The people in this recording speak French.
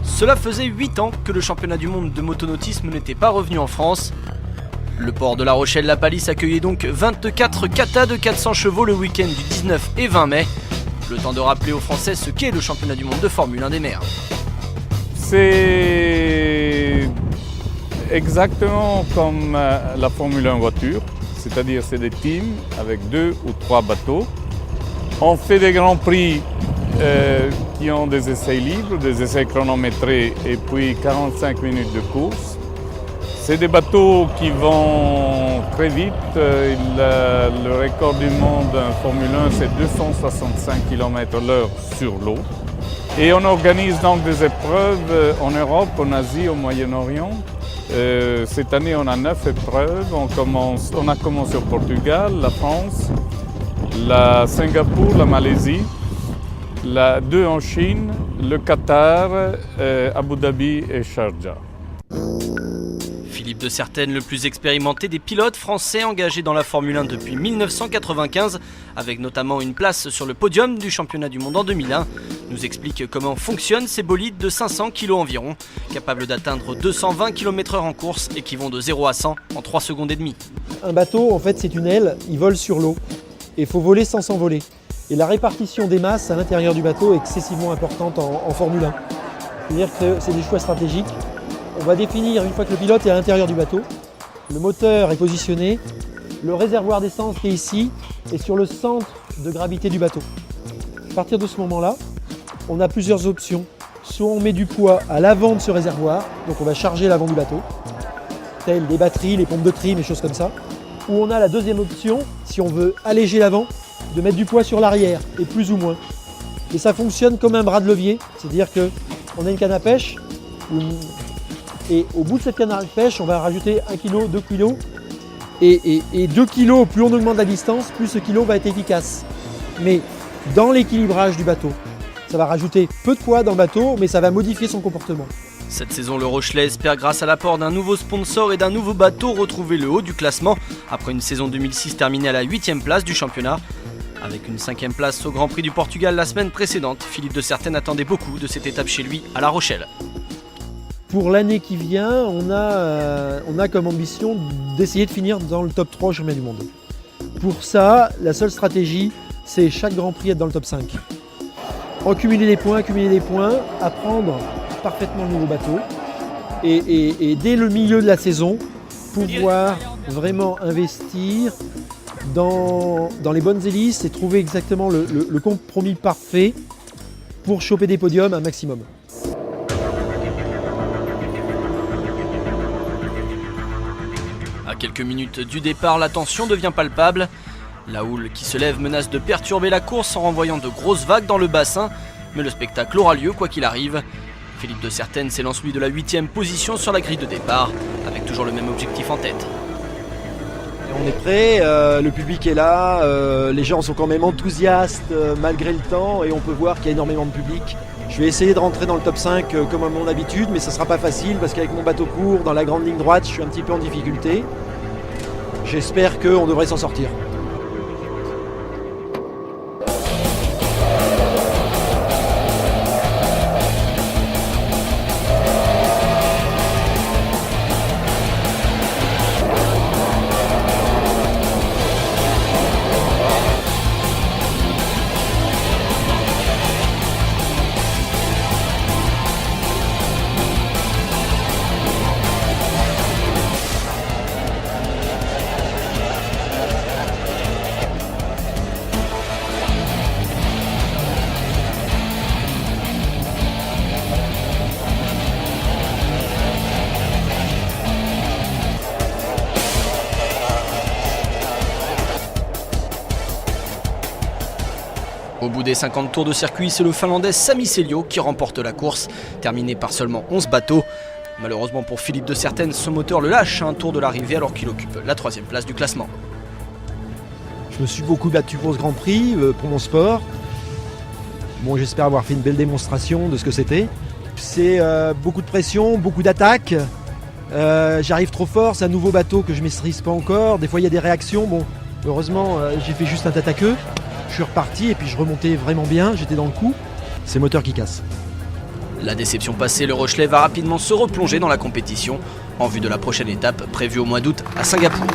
Cela faisait 8 ans que le championnat du monde de motonautisme n'était pas revenu en France. Le port de La Rochelle-La Palisse accueillait donc 24 katas de 400 chevaux le week-end du 19 et 20 mai. Le temps de rappeler aux Français ce qu'est le championnat du monde de Formule 1 des mers. C'est exactement comme la Formule 1 voiture, c'est-à-dire c'est des teams avec 2 ou 3 bateaux. On fait des grands prix qui ont des essais libres, des essais chronométrés et puis 45 minutes de course. C'est des bateaux qui vont très vite. Le record du monde en Formule 1, c'est 265 km/h sur l'eau. Et on organise donc des épreuves en Europe, en Asie, au Moyen-Orient. Cette année, on a 9 épreuves. On a commencé au Portugal, la France, la Singapour, la Malaisie, 2 en Chine, le Qatar, Abu Dhabi et Sharjah. Philippe de Sertène, le plus expérimenté des pilotes français engagés dans la Formule 1 depuis 1995, avec notamment une place sur le podium du championnat du monde en 2001, nous explique comment fonctionnent ces bolides de 500 kg environ, capables d'atteindre 220 km/h en course et qui vont de 0 à 100 en 3 secondes et demie. Un bateau, en fait, c'est une aile, il vole sur l'eau et il faut voler sans s'envoler. Et la répartition des masses à l'intérieur du bateau est excessivement importante en Formule 1. C'est-à-dire que c'est des choix stratégiques. On va définir, une fois que le pilote est à l'intérieur du bateau, le moteur est positionné, le réservoir d'essence qui est ici est sur le centre de gravité du bateau. À partir de ce moment-là, on a plusieurs options. Soit on met du poids à l'avant de ce réservoir, donc on va charger l'avant du bateau, telles les batteries, les pompes de trim, et choses comme ça. Ou on a la deuxième option, si on veut alléger l'avant, de mettre du poids sur l'arrière, et plus ou moins. Et ça fonctionne comme un bras de levier, c'est-à-dire qu'on a une canne à pêche, et au bout de cette canne à pêche, on va rajouter 1 kg, 2 kg. Et 2 kg, plus on augmente la distance, plus ce kilo va être efficace. Mais dans l'équilibrage du bateau, ça va rajouter peu de poids dans le bateau, mais ça va modifier son comportement. Cette saison, le Rochelais espère, grâce à l'apport d'un nouveau sponsor et d'un nouveau bateau, retrouver le haut du classement, après une saison 2006 terminée à la 8e place du championnat. Avec une 5e place au Grand Prix du Portugal la semaine précédente, Philippe de Sertène attendait beaucoup de cette étape chez lui à La Rochelle. Pour l'année qui vient, on a comme ambition d'essayer de finir dans le top 3 au championnat du monde. Pour ça, la seule stratégie, c'est chaque Grand Prix être dans le top 5. Accumuler des points, apprendre parfaitement le nouveau bateau et dès le milieu de la saison, pouvoir vraiment investir dans les bonnes hélices et trouver exactement le compromis parfait pour choper des podiums un maximum. À quelques minutes du départ, la tension devient palpable. La houle qui se lève menace de perturber la course en renvoyant de grosses vagues dans le bassin, mais le spectacle aura lieu quoi qu'il arrive. Philippe de Sertène s'élance lui de la 8e position sur la grille de départ, avec toujours le même objectif en tête. Et on est prêt, le public est là, les gens sont quand même enthousiastes malgré le temps et on peut voir qu'il y a énormément de public. Je vais essayer de rentrer dans le top 5 comme à mon habitude, mais ça ne sera pas facile parce qu'avec mon bateau court, dans la grande ligne droite, je suis un petit peu en difficulté. J'espère qu'on devrait s'en sortir. Au bout des 50 tours de circuit, c'est le Finlandais Sami Seljo qui remporte la course, terminée par seulement 11 bateaux. Malheureusement pour Philippe de Sertène, son moteur le lâche à un tour de l'arrivée alors qu'il occupe la 3e place du classement. Je me suis beaucoup battu pour ce Grand Prix, pour mon sport. Bon, j'espère avoir fait une belle démonstration de ce que c'était. C'est beaucoup de pression, beaucoup d'attaques. J'arrive trop fort, c'est un nouveau bateau que je ne maîtrise pas encore. Des fois, il y a des réactions. Bon, heureusement, j'ai fait juste un tête à queue. Je suis reparti et puis je remontais vraiment bien, j'étais dans le coup. C'est le moteur qui casse. La déception passée, le Rochelet va rapidement se replonger dans la compétition en vue de la prochaine étape prévue au mois d'août à Singapour.